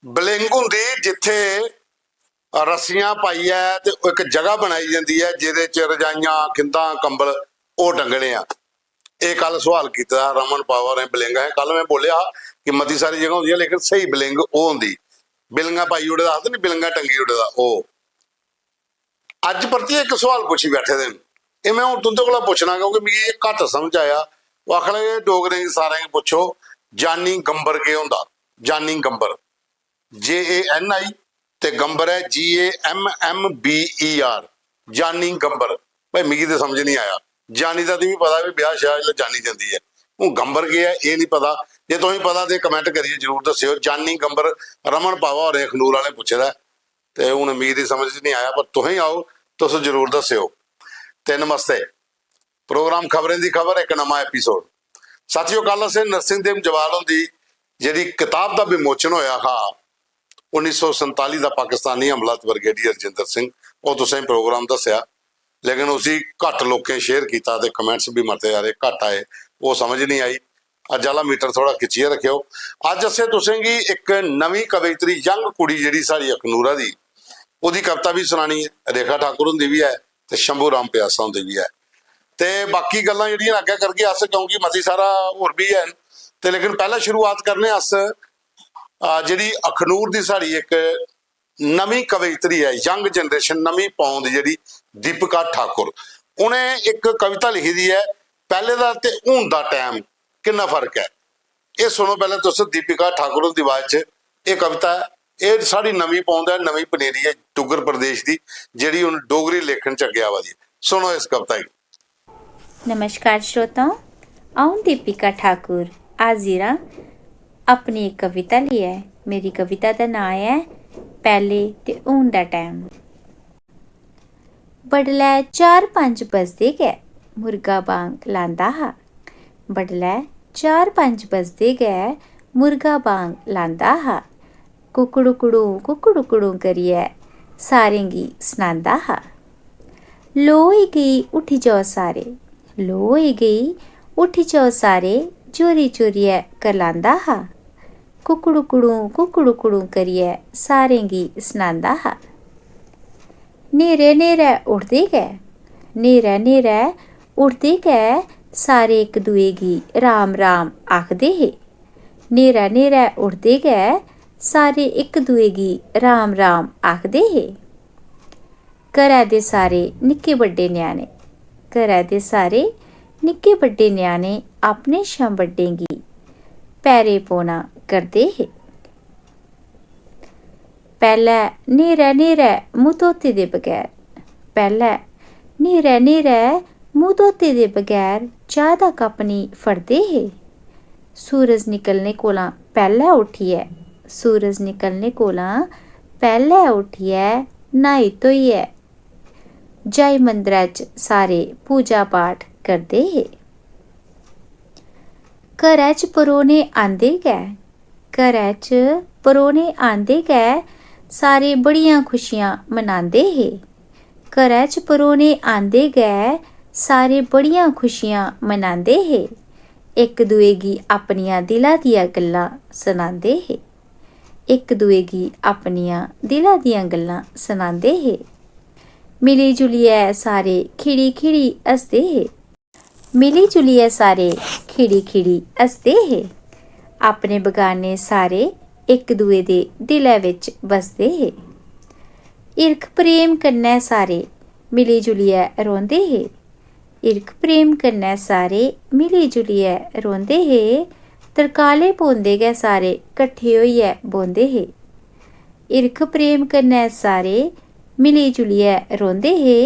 ਬਲਿੰਗ ਹੁੰਦੀ ਜਿੱਥੇ ਰੱਸੀਆਂ ਪਾਈ ਹੈ ਤੇ ਇੱਕ ਜਗ੍ਹਾ ਬਣਾਈ ਜਾਂਦੀ ਹੈ ਜਿਹਦੇ ਚ ਰਜਾਈਆਂ ਖਿੰਦਾਂ ਕੰਬਲ ਉਹ ਟੰਗਣੇ ਆ। ਇਹ ਕੱਲ ਸਵਾਲ ਕੀਤਾ ਰਮਨ ਪਾਵਰ ਨੇ ਬਲਿੰਗ ਹੈ। ਕੱਲ ਮੈਂ ਬੋਲਿਆ ਕਿ ਮਤੀ ਸਾਰੀ ਜਗ੍ਹਾ ਹੁੰਦੀ ਹੈ ਲੇਕਿਨ ਸਹੀ ਬਲਿੰਗ ਉਹ ਹੁੰਦੀ ਬਿਲੰਗਾ ਪਾਈ ਉੜੇ ਦਾ ਨਹੀਂ ਬਿਲੰਗਾ ਟੰਗੀ ਉੜੇ ਦਾ ਉਹ। ਅੱਜ ਪ੍ਰਤੀ ਇੱਕ ਸਵਾਲ ਪੁੱਛੀ ਬੈਠੇ ਦੇ ਇਹ ਮੈਂ ਹੁਣ तुंदे ਕੋਲ ਪੁੱਛਣਾ क्योंकि ਮੈਨੂੰ ਇਹ ਘੱਟ ਸਮਝ ਆਇਆ। ਉਹ ਆਖਣਗੇ डोगरे सारे पुछो जानी गंबर के होंदा। जानी गंबर JANI ते गंबर है GAMMBER जानी गंबर। भाई मिगी तो समझ नहीं आया। जानी का तो भी पता भी ब्याह शाह जानी जाती है हूँ गंबर के है ये नहीं पता। जे तुम्हें पता तो कमेंट करिए जरूर दस्यो। जानी गंबर रमन पावा और खनूर वाले पूछे दा ते हूँ उम्मीद ही समझ नहीं आया पर तुम आओ तुस जरूर दस्यो। ते नमस्ते प्रोग्राम खबरें की खबर एक नवा एपीसोड। साथियों कल असें नरसिंह देव जवालों की जी किताब का विमोचन होया हा 1947 का पाकिस्तानी हमला ब्रिगेडियर रजिंदर सिंह वो तुसें प्रोग्राम दसिया लेकिन उसी घट लोगों शेयर किया तो कमेंट्स भी मते आ रहे घट आए वो समझ नहीं आई। अज वाला मीटर थोड़ा खिच्चिए रखियो। अज असें तुसें की एक नवी कवियत्री यंग कुड़ी जी सारी अखनूरा की वो कविता भी सुनानी है। रेखा ठाकुर होंदी भी है तो शंभू राम प्यासा होंदी भी है ते बाकी गल्लां जिहड़ियां अगे करके अस क्योंकि मती सारा होर भी है ते लेकिन पहला शुरुआत करने अस जिहड़ी अखनूर की साड़ी एक नवी कवियत्री है यंग जनरेशन नवी पौंद जिहड़ी दीपिका ठाकुर उन्हें एक कविता लिखी दी है पहले दा ते हुण दा टाइम कितना फर्क है। ये सुनो पहले तुस दीपिका ठाकुर की आवाज च ये कविता है। ये साड़ी नवी पौंद है नवी पनेरी है डुगर प्रदेश की जिहड़ी हुण डोगरी लेखन च अगे आवा दी। सुनो इस कविता की। नमस्कार श्रोताओं, आऊं दीपिका ठाकुर आज जरा अपनी एक कविता ली है। मेरी कविता का नाम है पहले ते हूण दा टाइम। बडलै 4-5 बजदे गै मुर्गा बांग लांदा हा। बडलै 4-5 बजदे गै मुर्गा बांग लांदा हा। कुकड़ू करियै सारें गी सनांदा हा। लो होई गेई उठी जाओ सारे लो होई गेई उठी जाओ सारे चोरी चोरियै करलांदा हा। कुकड़ू करियै सारें गी सनांदा हा। न्हेरे उठदे गै उठदे गै सारे इक दुए गी राम राम आखदे हे। न्हेरे उठदे गै सारे इक दुए गी राम राम आखदे हे। घरै दे सारे निक्के बड्डे न्याणे घरै दे सारे निक्के बड्डे न्याणे अपने शा बड्डें गी पैरे पौना करदे हे। पैह्लै न्हेरै मूंह धोते दे बगैर पैह्लै न्हेरै मूंह धोते दे बगैर चाह् दा कप निं फड़दे हे। सूरज निकलने कोला पैह्लै उट्ठियै न्हाई धोइयै जाई मंदरै च सारे पूजा पाठ करदे हे। घरै च परौह्ने आंदे गै सारे बड़ियां खुशियां मनांदे हे। घरै च परौह्ने आंदे गै सारे बड़ियां खुशियां मनांदे हे। इक दुए गी अपनियां दिला दियां गल्लां सनांदे हे। इक दुए गी अपनियां दिला दियां गल्लां सनांदे हे। मिली जुलियै सारे खिड़ी हसदे हे। मिली जुलियै सारे खिड़ी हसदे हे। अपने बगाने सारे इक दुए दे दिलै विच बसदे हे। हिरख प्रेम कन्नै सारे मिली जुलियै रौंह्दे हे। हिरख प्रेम कन्नै सारे मिली जुलियै रौंह्दे हे। तरकाले पौंदे गै सारे कट्ठे होइयै बौंह्दे हे। हिरख प्रेम कन्नै सारे मिली जुलियै रौंह्दे हे।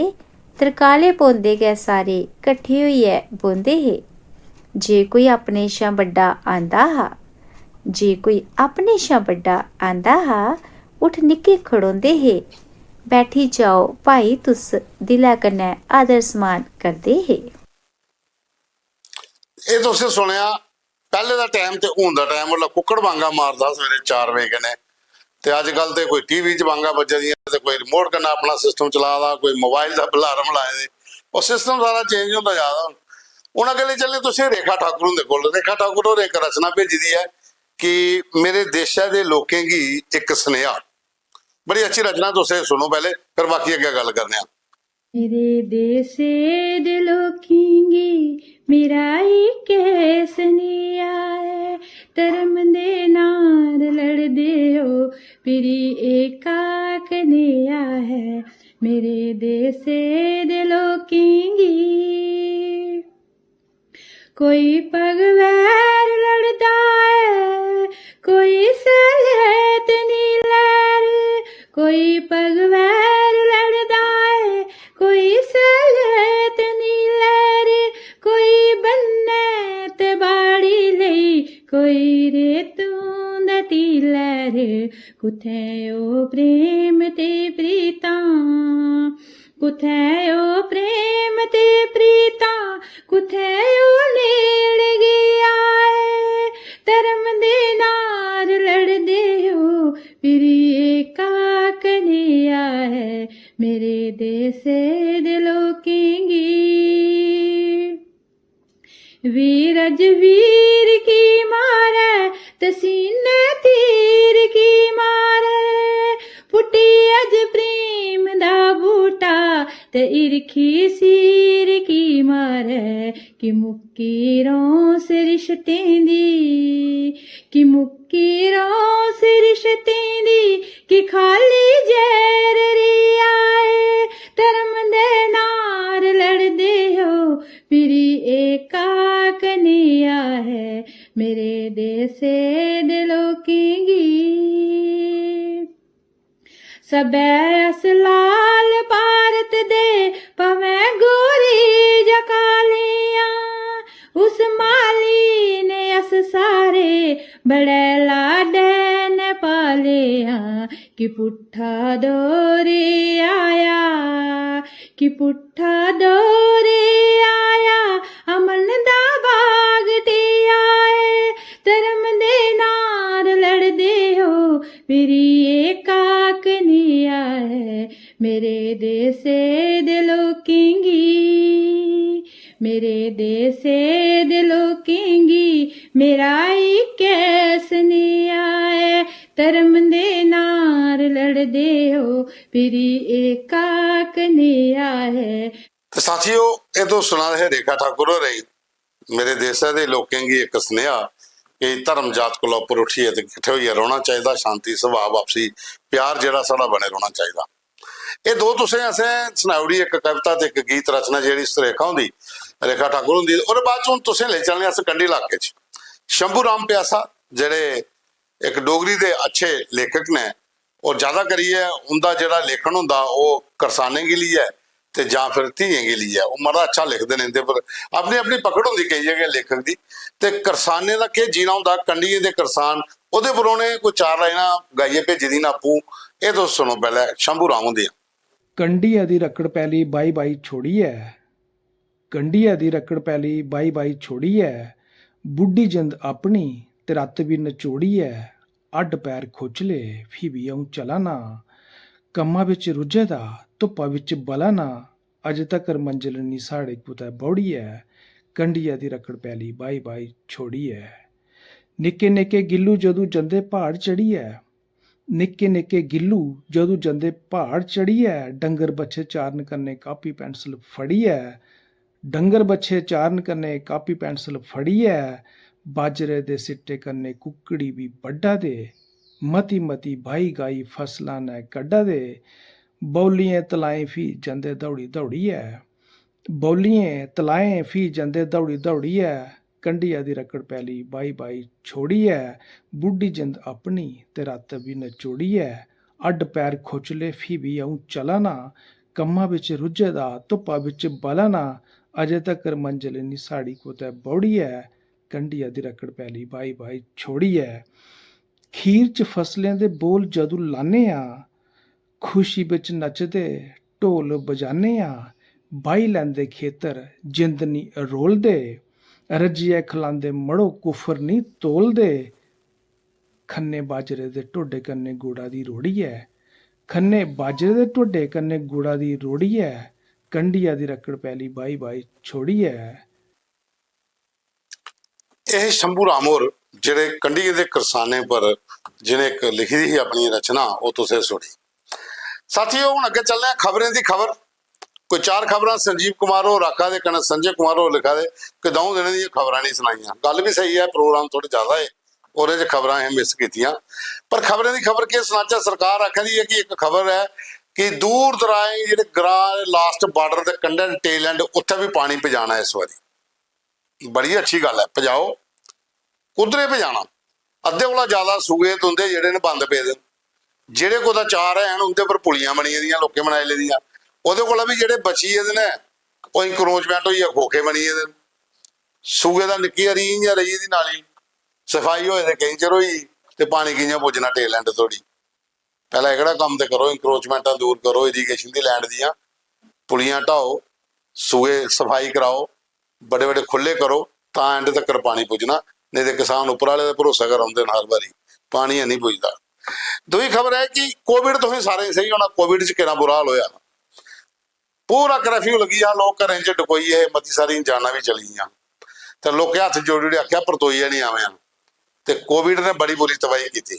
तरकाले पौंदे गै सारे कट्ठे होइयै बौंह्दे हे। जे कोई अपने शा बड्डा आंदा हा उठ निक्के खड़ोंदे हे। बैठी जाओ भाई तुस दिलै कन्नै आदर समान करदे हे। ये तुसें सुनिया पहले का टाइम तो हूं का टाइम मतलब कुकड़ वांगा मारदा सवेरे 4 बजे कन्नै ते अजकल तो कोई टीवी च वांगा बज्जा दियां कोई रिमोट कन्नै अपना सिस्टम चला दा कोई मोबाइल का अलार्म लाए दे और सिस्टम सारा चेंज होता जा रहा। हूँ अगले चले तुसें रेखा ठाकुर होंदे कोल रेखा ठाकुर होर एक रचना भेजी दी है कि मेरे देशा दे लोकें गी एक स्नेहा। बड़ी अच्छी रचना, तुसे सुनो पहले, फिर बाकी अगे गल करने। मेरे देशे दे लोकिंगी मेरा एक स्नेहा है, धर्म दे नार लड़दे हो फिरी एका कन्हैया है। मेरे देशे दे लोकिंगी कोई पगवैर लड़दा है, कोई सलहत नी लैर, कोई पगवैर लड़दा है, कोई सलहत नी लैर, कोई बन्ने ते बाड़ी लई, कोई रेतों दा टीलर। कुत्थै ओ प्रेम ते प्रीतां, कुत्थै ओ प्रेम ते प्रीतां, कुत्थै ओ नेड़ गया है। धर्म दे नार लड़दे हो फिरी एका कन्हैया है। मेरे देशे दे लोकें गी वीर अज वीर की मारै, तसीने तीर की मारै, पुट्टी अज प्रेम दा बूटा ते इरखी सीर की मारै। कि मुक्की रोस रिश्तें दी, कि मुक्की रोस रिश्तें दी, कि खाली जैर रिया है। धर्म दे नार लड़दे हो फिरी एका कन्हैया है। मेरे देशे दे लोकें गी सबै अस लाल भारत दे भावें गोरी जां कालियां, उस माली ने अस सारे बड़े लाडे ने पालियां। कि पुट्ठा दौरे आया, कि पुट्ठा दौरे आया, अमन दा बाग ते आए। धर्म दे नार लड़दे हो फिरी एका कन्हैया है। मेरे देशे दे लोकें गी, मेरे देशे दे लोकें गी मेरा एक स्नेहा है। धर्म दे नार लड़दे हो फिरी एका कन्हैया है। तो साथियों, ये तो सुना रहे रेखा ठाकुर हो रही, मेरे देशा दे लोकें गी एक स्नेहा कि धर्म जात को उपर उठिए ते किट्ठे होइए रौहना चाहिए, शांति सुभाव आपसी प्यार जिहड़ा साडा बने रौहना चाहिए। ये दो तुसें असें सनाउड़ी, एक कविता ते एक गीत रचना जिहड़ी सुरेखा हुंदी, रेखा ठाकुर हुंदी। और बाद च हुण तुसें ले चलने अस कंढी इलाके च शंभू राम प्यासा, जिहड़े एक डोगरी दे अच्छे लेखक ने, और ज्यादा करिए उनका जिहड़ा लेखन हुंदा वो करसाने गी लिए ते जां फिर धीएं गी लिए, वो बड़ा अच्छा लिखदे ने। इंदे पर अपनी अपनी पकड़ हुंदी कई जगह लेखक दी। ते करसाने दा केह् जीना हुंदा, कंढिये दे करसान, ओहदे पर उ'नें कोई चार लाइनां गाइयै भेजी दी ना आपूं। ये तुस सुनो पहले शंभू राम हुंदी। कंढिया दी रकड़ पैली बाई बाई छोड़ी है, कंढिया दी रकड़ पैली बाई बाई छोड़ी है, बुढ़ी जिंद अपनी ते रत्त भी नचोड़ी है। अड्ड पैर खोचले फ्ही भी अऊं चला ना, कम्मा बिच रुज्झे दा धुप्पा बिच बला ना, अजे तकर मंजिल नी साढ़े कुतै बौड़ी है। कंढिया दी रकड़ पैली बाई बाई छोड़ी है। निक्के निक्के गिल्लू जदू जंदे पहाड़ चढ़ियै, निक्के निक्के गिल्लू जदू जंदे पहाड़ चढ़ियै, डंगर बच्छे चारन कन्नै कापी पैंसल फड़ियै, डंगर बच्छे चारन कन्नै कापी पैंसल फड़ियै, बाजरे दे सिट्टे कन्नै कुकड़ी भी बड्डा दे, मती मती बाही गाई फसलां नै कड्ढा दे, बौलियें तलाएं फ्ही जंदे दौड़ी दौड़ियै, बौलियें तलाएं फ्ही जंदे दौड़ी दौड़ियै, कंढिया दी रकड़ पैली बाई बाई छोड़ियै, बुढ़ी जिंद अपनी ते रत्त भी नचोड़ियै, अड्ड पैर खोचले फ्ही भी अऊं चला ना, कम्मा बिच रुज्झे दा धुप्पा बिच बला ना, अजे तकर मंजिल नी साड़ी कुतै बौड़ी है। कंढिया दी रकड़ पैली बाई बाई छोड़ियै। खीर च फसलें दे बोल जदू लाने आ, खुशी बिच नचदे ढोल बजाने आ, बाही लैंदे खेतर जिंद नी रोलदे, रज्जियै खलांदे मड़ो कुफर नी तोलदे, खन्ने बाजरे दे ढोडे कन्नै गुड़ा दी रोड़ी ऐ, खन्ने बाजरे दे ढोडे कन्नै गुड़ा दी रोड़ी ऐ, कंढिया दी रकड़ पैली बाई बाई छोड़ी ऐ। यह शंभू राम होर ਜਿਹੜੇ ਕੰਢੀ ਦੇ ਕਰਸਾਨੇ ਪਰ ਜਿਹਨੇ ਇੱਕ ਲਿਖੀ ਸੀ ਆਪਣੀ ਰਚਨਾ, ਉਹ ਤੁਸੀਂ ਸੁਣੀ। ਸਾਥੀਓ ਹੁਣ ਅੱਗੇ ਚੱਲਦੇ ਹਾਂ ਖਬਰਾਂ ਦੀ ਖਬਰ। ਕੋਈ ਚਾਰ ਖਬਰਾਂ ਸੰਜੀਵ ਕੁਮਾਰ ਹੋ ਰਾਕਾ ਦੇ ਕਣ ਸੰਜੇ ਕੁਮਾਰ ਹੋ ਲਿਖਾ ਦੇ ਕਿ ਦਊ ਦਿਨਾਂ ਦੀਆਂ ਖਬਰਾਂ ਨਹੀਂ ਸੁਣਾਈਆਂ। ਗੱਲ ਵੀ ਸਹੀ ਹੈ, ਪ੍ਰੋਗਰਾਮ ਥੋੜਾ ਜ਼ਿਆਦਾ ਹੈ, ਉਹਦੇ 'ਚ ਖਬਰਾਂ ਇਹ ਮਿਸ ਕੀਤੀਆਂ। ਪਰ ਖਬਰਾਂ ਦੀ ਖਬਰ ਕੀ ਸੁਣਾਚਾ, ਸਰਕਾਰ ਆਖਦੀ ਹੈ ਕਿ ਇੱਕ ਖਬਰ ਹੈ ਕਿ ਦੂਰ ਦਰਾਏ ਜਿਹੜੇ ਗ੍ਰਾਂ ਲਾਸਟ ਬਾਰਡਰ ਦੇ ਕੰਢੇ ਟੇਲ ਐਂਡ ਉੱਥੇ ਵੀ ਪਾਣੀ ਪਜਾਣਾ ਇਸ ਵਾਰੀ। ਬੜੀ ਅੱਛੀ ਗੱਲ ਹੈ, ਪਜਾਓ, ਕੁਦਰੇ ਪਜਾਣਾ। ਅੱਧੇ ਕੋਲਾ ਜ਼ਿਆਦਾ ਸੂਏ ਤੁੰਦੇ ਜਿਹੜੇ ਨੇ ਬੰਦ ਪਏ ਦੇ, ਜਿਹੜੇ ਕੋਲ ਦਾ ਚਾਰ ਐਨ ਉਹਦੇ ਪਰ ਪੁਲੀਆਂ ਬਣੀਆਂ ਦੀਆਂ, ਲੋਕੇ ਬਣਾਏ ਲੈ ਦੀਆਂ। ਉਹਦੇ ਕੋਲ ਵੀ ਜਿਹੜੇ ਬਚੀ ਇਹਦੇ ਨੇ ਉਹ ਇਨਕਰੋਚਮੈਂਟ ਹੋਈ, ਖੋਖੇ ਬਣੀ ਇਹਦੇ ਸੂਏ ਦਾ ਨਿੱਕੀ ਰੀਝ ਜਾਂ ਰਹੀ ਦੀ ਨਾਲੀ ਸਫਾਈ ਹੋਏ ਤੇ ਕਈ ਚਿਰ ਹੋਈ ਤੇ ਪਾਣੀ ਕਿੰਨਾ ਪੁੱਜਣਾ ਟੇਲ ਐਂਡ ਥੋੜੀ। ਪਹਿਲਾਂ ਇਹ ਕਿਹੜਾ ਕੰਮ ਤੇ ਕਰੋ, ਇਨਕਰੋਚਮੈਂਟਾਂ ਦੂਰ ਕਰੋ, ਇਰੀਗੇਸ਼ਨ ਦੀ ਲੈਂਡ ਦੀਆਂ ਪੁਲੀਆਂ ਢਾਓ, ਸੂਏ ਸਫਾਈ ਕਰਾਓ, ਬੜੇ ਬੜੇ ਖੁੱਲੇ ਕਰੋ, ਤਾਂ ਐਂਡ ਤੱਕ ਪਾਣੀ ਪੁੱਜਣਾ। ਨਹੀਂ ਤੇ ਕਿਸਾਨ ਉੱਪਰ ਵਾਲੇ ਦਾ ਭਰੋਸਾ ਕਰਾਉਂਦੇ ਨੇ ਹਰ ਵਾਰੀ, ਪਾਣੀ ਨਹੀਂ ਪੁੱਜਦਾ। ਦੂਜੀ ਖਬਰ ਹੈ ਕਿ ਕੋਵਿਡ ਤੋਂ ਹੀ ਸਾਰੇ ਸਹੀ ਹੋਣਾ। ਕੋਵਿਡ 'ਚ ਕਿੰਨਾ ਬੁਰਾ ਹਾਲ ਹੋਇਆ, ਪੂਰਾ ਕਰਫਿਊ ਲੱਗੀ ਆ, ਲੋਕ ਘਰਾਂ 'ਚ ਡਕੋਈਏ, ਮਤੀ ਸਾਰੀ ਜਾਨਾਂ ਵੀ ਚਲੀਆਂ ਤੇ ਲੋਕ ਹੱਥ ਜੋੜ ਜੋੜੇ ਆਖਿਆ ਪਰਤੋਈਏ ਨਹੀਂ ਆਵੇਂ। ਤੇ ਕੋਵਿਡ ਨੇ ਬੜੀ ਬੁਰੀ ਤਬਾਹੀ ਕੀਤੀ,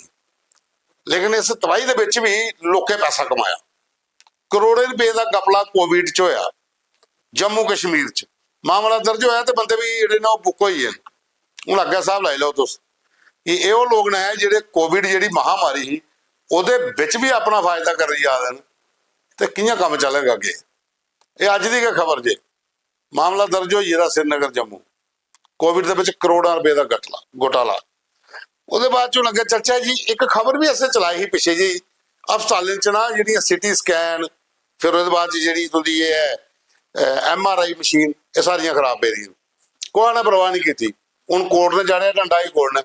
ਲੇਕਿਨ ਇਸ ਤਬਾਹੀ ਦੇ ਵਿੱਚ ਵੀ ਲੋਕੇ ਪੈਸਾ ਕਮਾਇਆ। ਕਰੋੜੇ ਰੁਪਏ ਦਾ ਗਪਲਾ ਕੋਵਿਡ 'ਚ ਹੋਇਆ। ਜੰਮੂ ਕਸ਼ਮੀਰ 'ਚ ਮਾਮਲਾ ਦਰਜ ਹੋਇਆ ਤੇ ਬੰਦੇ ਵੀ ਜਿਹੜੇ ਨੇ ਉਹ ਬੁੱਕ ਹੋਈ ਹੈ। ਹੁਣ ਅੱਗੇ ਸਾਹਿਬ ਲੈ ਲਓ ਤੁਸੀਂ ਕਿ ਇਹ ਉਹ ਲੋਕ ਨੇ ਜਿਹੜੇ ਕੋਵਿਡ ਜਿਹੜੀ ਮਹਾਮਾਰੀ ਸੀ ਉਹਦੇ ਵਿੱਚ ਵੀ ਆਪਣਾ ਫਾਇਦਾ ਕਰਨ ਯਾਦ ਹਨ ਤੇ ਕਿੰਨਾ ਕੰਮ ਚੱਲੇਗਾ ਅੱਗੇ। ਇਹ ਅੱਜ ਦੀ ਖਬਰ ਜੇ, ਮਾਮਲਾ ਦਰਜ ਹੋਈ ਇਹਦਾ श्रीनगर ਜੰਮੂ, ਕੋਵਿਡ ਦੇ ਵਿੱਚ ਕਰੋੜਾਂ ਰੁਪਏ ਦਾ ਘੋਟਾਲਾ। ਉਹਦੇ ਬਾਅਦ ਚੋਂ ਅੱਗੇ ਚਰਚਾ ਜੀ ਇੱਕ ਖਬਰ ਵੀ ਅਸੀਂ ਚਲਾਈ ਸੀ ਪਿੱਛੇ ਜੀ, ਹਸਪਤਾਲਾਂ 'ਚ ਨਾ ਜਿਹੜੀਆਂ ਸਿਟੀ ਸਕੈਨ, ਫਿਰ ਉਹਦੇ ਬਾਅਦ ਜਿਹੜੀ ਤੁਹਾਡੀ ਇਹ ਹੈ MRI ਮਸ਼ੀਨ, ਇਹ ਸਾਰੀਆਂ ਖਰਾਬ ਪੈ ਰਹੀਆਂ, ਕੋਈ ਨੇ ਪਰਵਾਹ ਨਹੀਂ ਕੀਤੀ। ਹੁਣ ਕੋਰਟ ਨੇ ਜਾਣਿਆ, ਡੰਡਾ ਹੀ ਕੋਰਟ ਨੇ,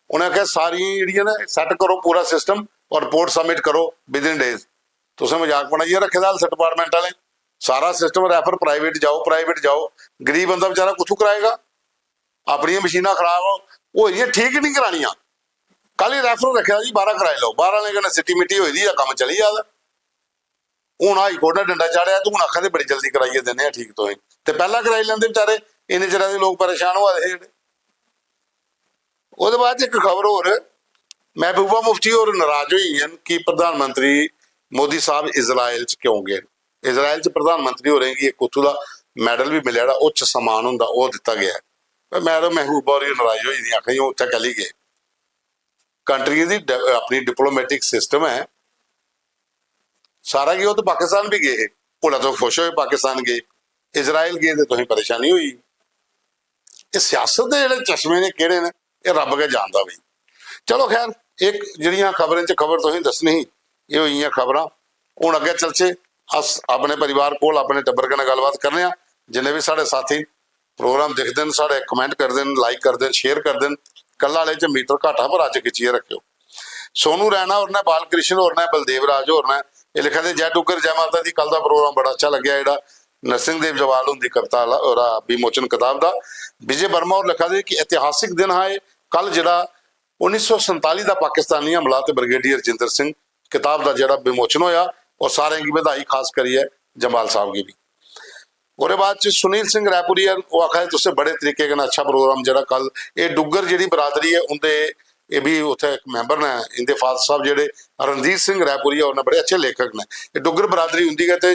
ਉਹਨੇ ਆਖਿਆ ਸਾਰੀਆਂ ਜਿਹੜੀਆਂ ਨੇ ਸੈੱਟ ਕਰੋ ਪੂਰਾ ਸਿਸਟਮ ਔਰ ਰਿਪੋਰਟ ਸਬਮਿਟ ਕਰੋ ਵਿਦਿਨ ਡੇਜ਼। ਤੁਸੀਂ ਮਜ਼ਾਕ ਬਣਾਈਏ ਰੱਖੇ ਦਾ ਹੈਲਥ ਡਿਪਾਰਟਮੈਂਟ ਵਾਲੇ, ਸਾਰਾ ਸਿਸਟਮ ਰੈਫਰ ਪ੍ਰਾਈਵੇਟ ਜਾਓ, ਗਰੀਬ ਬੰਦਾ ਵਿਚਾਰਾ ਕੁਛ ਕਰਾਏਗਾ। ਆਪਣੀਆਂ ਮਸ਼ੀਨਾਂ ਖਰਾਬ ਹੋ ਰਹੀਆਂ, ਠੀਕ ਨਹੀਂ ਕਰਾਣੀਆਂ, ਕੱਲ ਹੀ ਰੈਫਰ ਰੱਖਿਆ ਜੀ 12 ਕਰਾਏ ਲਓ, 12 ਵਾਲੇ ਕਹਿੰਦੇ ਸਿੱਟੀ ਮਿੱਟੀ ਹੋਈ ਦੀ ਆ, ਕੰਮ ਚੱਲੀ ਜਾਂਦਾ। ਹੁਣ ਹਾਈ ਕੋਰਟ ਨੇ ਡੰਡਾ ਚਾੜਿਆ, ਤੂੰ ਹੁਣ ਆਖਾਂ ਤੇ ਬੜੀ ਜਲਦੀ ਕਰਾਈਏ ਦਿੰਦੇ ਆ ਠੀਕ ਤੋਂ ਹੀ, ਤੇ ਪਹਿਲਾਂ ਕਰਾਈ ਲੈਂਦੇ ਵਿਚਾਰੇ, ਇੰਨੇ ਚਿਰਾਂ ਦੇ ਲੋਕ ਪਰੇਸ਼ਾਨ ਹੋ ਰਹੇ ਜਿਹੜੇ। ਉਹਦੇ ਬਾਅਦ ਇੱਕ ਖਬਰ ਹੋਰ, ਮਹਿਬੂਬਾ ਮੁਫਤੀ ਹੋਰ ਨਾਰਾਜ਼ ਹੋਈ ਹਨ ਕਿ ਪ੍ਰਧਾਨ ਮੰਤਰੀ ਮੋਦੀ ਸਾਹਿਬ ਇਜ਼ਰਾइल 'ਚ ਕਿਉਂ ਗਏ। ਇਜ਼ਰਾइल 'ਚ ਪ੍ਰਧਾਨ ਮੰਤਰੀ ਹੋ ਰਹੇ ਕਿ ਇੱਕ ਉੱਥੋਂ ਦਾ ਮੈਡਲ ਵੀ ਮਿਲਿਆ, ਜਿਹੜਾ ਉੱਚ ਸਨਮਾਨ ਹੁੰਦਾ, ਉਹ ਦਿੱਤਾ ਗਿਆ। ਮੈਡਮ ਮਹਿਬੂਬਾ ਹੋਰੀ ਨਾਰਾਜ਼ ਹੋਈ ਨਹੀਂ, ਆਖਿਆ ਉੱਥੇ ਕੱਲ ਗਏ। ਕੰਟਰੀ ਦੀ ਆਪਣੀ ਡਿਪਲੋਮੈਟਿਕ ਸਿਸਟਮ ਹੈ ਸਾਰਾ, ਕਿ ਉਹ ਤਾਂ ਪਾਕਿਸਤਾਨ ਵੀ ਗਏ, ਭੋਲਾ ਤੋਂ ਖੁਸ਼ ਹੋਏ ਪਾਕਿਸਤਾਨ ਗਏ, ਇਜ਼ਰਾइल ਗਏ ਤੇ ਤੁਸੀਂ ਪਰੇਸ਼ਾਨੀ ਹੋਈ। ਇਹ ਸਿਆਸਤ ਦੇ ਜਿਹੜੇ ਚਸ਼ਮੇ ਨੇ ਕਿਹੜੇ ਨੇ, ਇਹ ਰੱਬ ਕੇ ਜਾਣਦਾ ਬਈ। ਚਲੋ ਖੈਰ, ਇੱਕ ਜਿਹੜੀਆਂ ਖਬਰਾਂ 'ਚ ਖਬਰ ਤੁਸੀਂ ਦੱਸਣੀ ਇਹ ਹੋਈਆਂ ਖਬਰਾਂ। ਹੁਣ ਅੱਗੇ ਚਲਚੇ ਅਸ ਆਪਣੇ ਪਰਿਵਾਰ ਕੋਲ, ਆਪਣੇ ਟੱਬਰ ਨਾਲ ਗੱਲਬਾਤ ਕਰਨੇ ਆ। ਜਿੰਨੇ ਵੀ ਸਾਡੇ ਸਾਥੀ ਪ੍ਰੋਗਰਾਮ ਦੇਖਦੇ ਨੇ, ਸਾਡੇ ਕਮੈਂਟ ਕਰਦੇ ਨੇ, ਲਾਈਕ ਕਰਦੇ ਨੇ, ਸ਼ੇਅਰ ਕਰਦੇ ਨੇ। ਕੱਲਾ ਵਾਲੇ 'ਚ ਮੀਟਰ ਘਾਟਾ ਪਰ ਅੱਜ ਖਿੱਚੀਏ ਰੱਖਿਓ। ਸੋਨੂ ਰੈਣਾ ਹੋਰ ਨੇ, ਬਾਲ ਕ੍ਰਿਸ਼ਨ ਹੋਰ ਨੇ, ਬਲਦੇਵ ਰਾਜ ਹੋਰ ਨੇ, ਇਹ ਲਿਖਿਆ ਦੇ ਜੈ ਡੁੱਗਰ ਜੈ ਮਾਤਾ ਦੀ। ਕੱਲ ਦਾ ਪ੍ਰੋਗਰਾਮ ਬੜਾ ਅੱਛਾ ਲੱਗਿਆ, ਜਿਹੜਾ ਨਰਸਿੰਘ ਦੇਵ ਜਵਾਲ ਹੁੰਦੀ ਕਵਿਤਾ ਵਾਲਾ ਵਿਮੋਚਨ ਕਿਤਾਬ ਦਾ। ਵਿਜੇ ਵਰਮਾ ਹੋਰ ਲਿਖਿਆ ਦੇ ਕਿ ਇਤਿਹਾਸਿਕ ਦਿਨ ਹੈ ਕੱਲ, ਜਿਹੜਾ 1947 ਦਾ ਪਾਕਿਸਤਾਨੀ ਹਮਲਾ ਤੇ ਬ੍ਰਿਗੇਡੀਅਰ ਰਜਿੰਦਰ ਸਿੰਘ किताब का जोड़ा विमोचन होया और सारे की बधाई खास करी है जमाल साहब की भी। और बाद सुनील सिंह रैपुरिया वो आखा तुझसे बड़े तरीके का अच्छा प्रोग्राम जो कल ये डुगर जी बरादरी है उनके ये भी उत्थे एक मैंबर ने इनके फादर साहब जोड़े रणधीर सिंह रैपुरिया उन्हें बड़े अच्छे लेखक ने। ये डुगर बरादरी होंगी है तो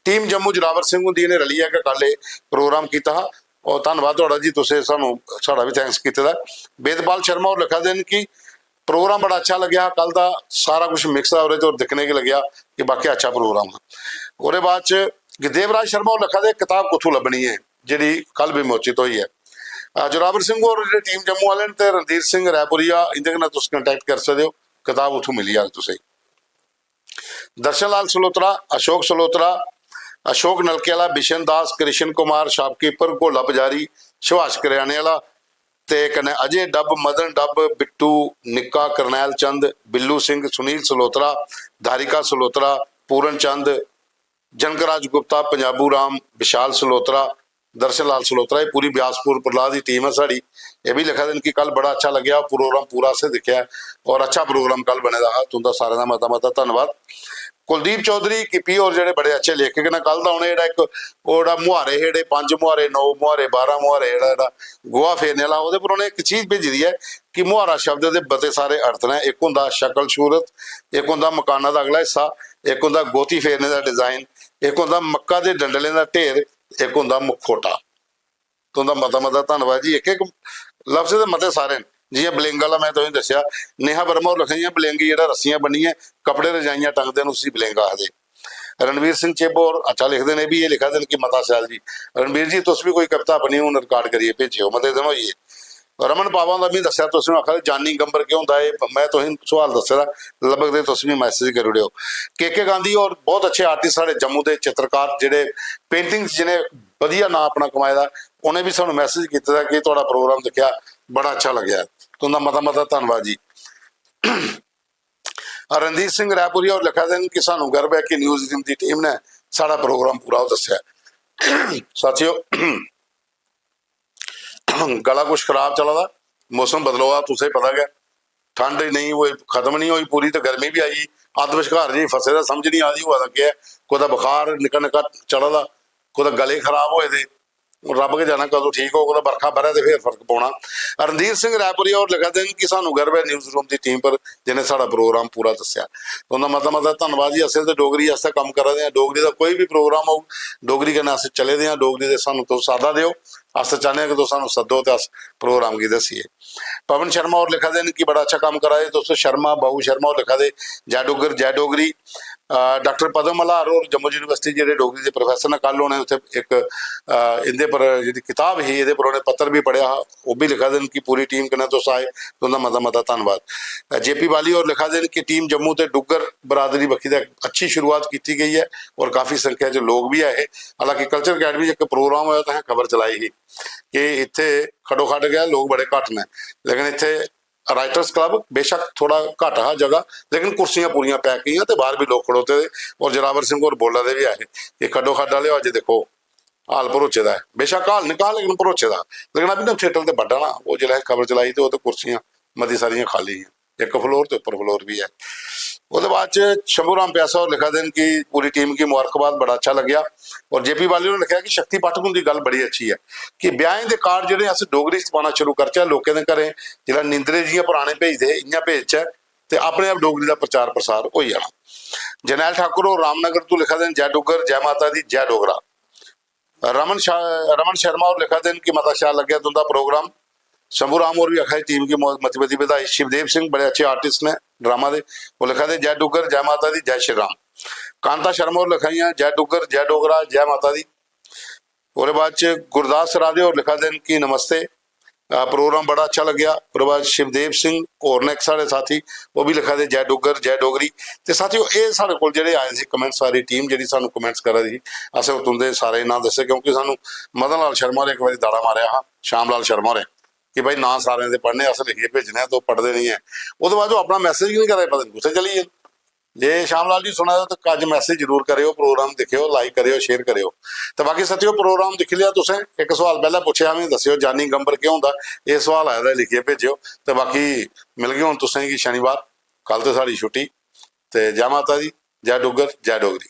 टीम जम्मू जरावर सिंह होंगी ने रली है कि कल प्रोग्राम किया और धन्यवाद थोड़ा जी तुसे सानू साड़ा भी थैंक्स किया। वेदपाल शर्मा और लिखा देन कि प्रोग्राम बड़ा अच्छा लग्या कल का सारा कुछ मिक्स है और दिखने के लग्या कि बाकी अच्छा प्रोग्राम है। और बाद देवराज शर्मा और लिखा दे किताब कुथों लभनी है जी कल विमोचित हुई है। जोरावर सिंह और जो टीम जम्मू वाले तो रणधीर सिंह रैपुरिया इन्हें कंटैक्ट कर सकते हो किताब उतों मिली अज तुम। दर्शन लाल सलोत्रा अशोक सलोत्रा अशोक नलके वाला बिशन दास कृष्ण कुमार शॉपकीपर घोला पुजारी सुभाष करियाने वाला ते कने अजय डब मदन डब बिट्टू निक्का करनैल चंद बिल्लू सिंह सुनील सलोत्रा धारिका सलोत्रा पूरन चंद जनकराज गुप्ता पंजाबू राम विशाल सलोत्रा दर्शन लाल सलोत्रा। ये पूरी ब्यासपुर प्रहलाद की टीम है साड़ी। ये भी लिखा दिन कि कल बड़ा अच्छा लग्या प्रोग्राम पूरा से दिखा और अच्छा प्रोग्राम कल बने तुंदा सारे का मता मता धन्यवाद। ਕੁਲਦੀਪ ਚੌਧਰੀ ਕਿਪੀ और ਜਿਹੜੇ ਬੜੇ ਅੱਛੇ ਲੇਖਕ ਨੇ ਕੱਲ ਦਾ ਉਹਨੇ ਜਿਹੜਾ ਇੱਕ ਉਹ ਜਿਹੜਾ ਮੁਹਾਰੇ ਜਿਹੜੇ 5 ਮੁਹਾਰੇ 9 ਮੁਹਾਰੇ 12 ਮੁਹਾਰੇ ਜਿਹੜਾ ਗੋਆ ਫੇਰਨੇ ਵਾਲਾ ਉਹਦੇ ਪਰ ਉਹਨੇ ਇੱਕ ਚੀਜ਼ ਭੇਜੀ ਦੀ ਹੈ ਕਿ ਮੁਹਾਰਾ ਸ਼ਬਦ ਦੇ ਬਤੇ ਸਾਰੇ ਅਰਥ ਨੇ। ਇੱਕ ਹੁੰਦਾ ਸ਼ਕਲ ਸੂਰਤ, ਇੱਕ ਹੁੰਦਾ ਮਕਾਨਾਂ ਦਾ ਅਗਲਾ ਹਿੱਸਾ, ਇੱਕ ਹੁੰਦਾ ਗੋਤੀ ਫੇਰਨੇ ਦਾ ਡਿਜ਼ਾਈਨ, ਇੱਕ ਹੁੰਦਾ ਮੱਕਾ ਦੇ ਡੰਡਲੇ ਦਾ ਢੇਰ, ਇੱਕ ਹੁੰਦਾ ਮੁਖੋਟਾ। ਤੁਹਾਡਾ ਮਤਾ ਧੰਨਵਾਦ ਜੀ। ਇੱਕ ਲਫ਼ਜ਼ ਦੇ ਮਤੇ ਸਾਰੇ ਜਿਵੇਂ ਬਲਿੰਗ ਵਾਲਾ ਮੈਂ ਤੁਹਾਨੂੰ ਦੱਸਿਆ, ਨੇਹਾ ਵਰਮਾ ਉਹ ਲਿਖਿਆ ਬਲਿੰਗ ਜਿਹੜਾ ਰੱਸੀਆਂ ਬੰਨੀਆਂ ਕੱਪੜੇ ਰਜਾਈਆਂ ਟੰਗਦੇ ਨੂੰ ਤੁਸੀਂ ਬਲਿੰਗ ਆਖਦੇ। रणवीर सिंह चेबो और अच्छा लिखते हैं भी ये लिखा देन कि मता सैल जी रणवीर जी तुम भी कोई कविता अपनी हूँ रिकॉर्ड करिए भेजियो मते दिन होइए। रमन पावा का भी दसिया तुम आखिर जानी गंबर क्यों होंगे है मैं तुम सवाल दसिया लगभग तुम भी मैसेज कर उड़ियो। के गांधी और बहुत अच्छे आर्टिस्ट साढ़े जम्मू के चित्रकार जेडे पेंटिंग्स जिन्हें वधिया ना अपना कमाया उन्हें भी सानू मैसेज किया कि तुहाडा प्रोग्राम देखा बड़ा अच्छा लग्या। तुहाडा मता धन्नवाद जी। रणदीप सिंह रायपुरी और लिखा देन कि सानू गर्व है कि न्यूज़ टीम की टीम ने साड़ा प्रोग्राम पूरा दसिया। साथियों गला कुछ खराब चला था, मौसम बदलाव तुसें पता गया, ठंड नहीं हुई खत्म नहीं हुई पूरी तो गर्मी भी आई अद्ध विचकार जी फसे दा समझ नहीं आती हुआ क्या कोई बुखार निक्का निक्का चढ़ा दा कोई गले खराब होए थे रब के जाना कदों ठीक हो कोई बरखा बरे तो फिर फर्क पाना। रणधीर सिंह रायपुरी और लिखा देन कि सानू गर्व है न्यूज़ रूम की टीम पर जिन्हें साड़ा प्रोग्राम पूरा दसिया। उन्होंने मता धन्नवाद जी। असें तो डोगरी वास्ते काम करा दे डोगरी का कोई भी प्रोग्राम हो डोगरी कन्नै अस चले दे डोगरी दे सानू तो सादा दिओ अस चाहते हैं कि तुम सानू सदो तो अस प्रोग्राम की दसीए। पवन शर्मा और लिखा देन कि बड़ा अच्छा काम करा है दोस्तों शर्मा बाबू शर्मा और लिखा दे जय डुग्गर जय डोगरी। डॉक्टर पदम मल्हार और जम्मू यूनिवर्सिटी जो डोगरी के प्रोफैसर ने कल उन्हें उत्थे एक इंदे पर जी किताब ही ये उन्हें पत्र भी पढ़िया वो भी लिखा देन कि पूरी टीम कन्नै तुस आए तो उनका मता धन्नवाद। जेपी वाली और लिखा देन कि टीम जम्मू ते डुग्गर बरादरी बखी दा अच्छी शुरुआत की गई है और काफ़ी संख्या च लोग भी आए। हालांकि कल्चर अकैडमी एक प्रोग्राम होया तो खबर चलाई ही कि इत्थे खड़ो खड़ गया लोग बड़े घट ने लेकिन इत्थे राइटर्स क्लब बेशक थोड़ा घट है जगह लेकिन कुर्सियां पूरियां पैक गई तो बाहर भी लोग खड़ोते थे और जरावर सिंह और बोला दे भी आए ये खड्डो खड्ड वाले अज देखो हाल भरोचे का है बेशक हाल निकाल लेकिन भरोचे का लेकिन अभी ना थिएटर से बड़ा ना वो जो खबर चलाई तो कुर्सियां मती सारियां खाली हैं एक फ्लोर तो उपर फ्लोर भी है। उसके बाद शंभू राम प्यासा और लिखा देन कि पूरी टीम की मुबारकबाद बड़ा अच्छा लग्या। और जेपी वाली ने लिखा कि शक्ति पाठक की गल बड़ी अच्छी है कि ब्याह के कार्ड जो अस डोगरी च पाना शुरू करचे लोगों के घरें जो नींदरे जी पुराने भेजते इं भेजचे तो अपने आप डोगरी का प्रचार प्रसार हो जाना। जरनैल ठाकुर और रामनगर तो लिखा देन जय डुग्गर जय माता दी जय डोगरा। रमन शर्मा और लिखा देन कि मता शाह लग्या तुंदा प्रोग्राम। शंभू राम और भी आखा टीम की मती बधाई। शिवदेव सिंह बड़े अच्छे आर्टिस्ट ने ड्रामा दे वो लिखा दे जय डुग्गर जय माता दी जय श्री राम। कांता शर्मा और लिखाई जय डुग्गर जय डोगरा जय माता दी। और बाद गुरदास राधे और लिखा देन कि नमस्ते प्रोग्राम बड़ा अच्छा लग्या। और बाद शिवदेव सिंह और ने साढ़े साथी वो भी लिखा दे जय डुग्गर जय डोगरी। तो साथियों ये साढ़े को जो आए थे कमेंट सारी टीम जी सानू कमेंट्स करा दी असें तुंदे सारे ना दसे क्योंकि सानू मदन लाल शर्मा ने एक बार दाड़ा मारिया हाँ श्याम लाल शर्मा ने कि भाई ना सारे दे पढ़ने अस लिखिए भेजने तो पढ़ते नहीं है। उसके बाद जो अपना मैसेज भी नहीं करे पता नहीं कुछ चली जाए जे श्यामलाल जी सुना तो अज मैसेज जरूर करो प्रोग्राम देखियो लाइक करो शेयर करो। तो बाकी साथियों प्रोग्राम दिख लिया तुसें एक सवाल पहले पूछा मैं दस्यो जानी गंबर क्यों होंदा ये सवाल आया लिखिए भेजो। तो बाकी मिल गए हुण तुसें कि शनिवार कल तो साड़ी छुट्टी। तो जय माता दी जय डुग्गर जय डोगरी।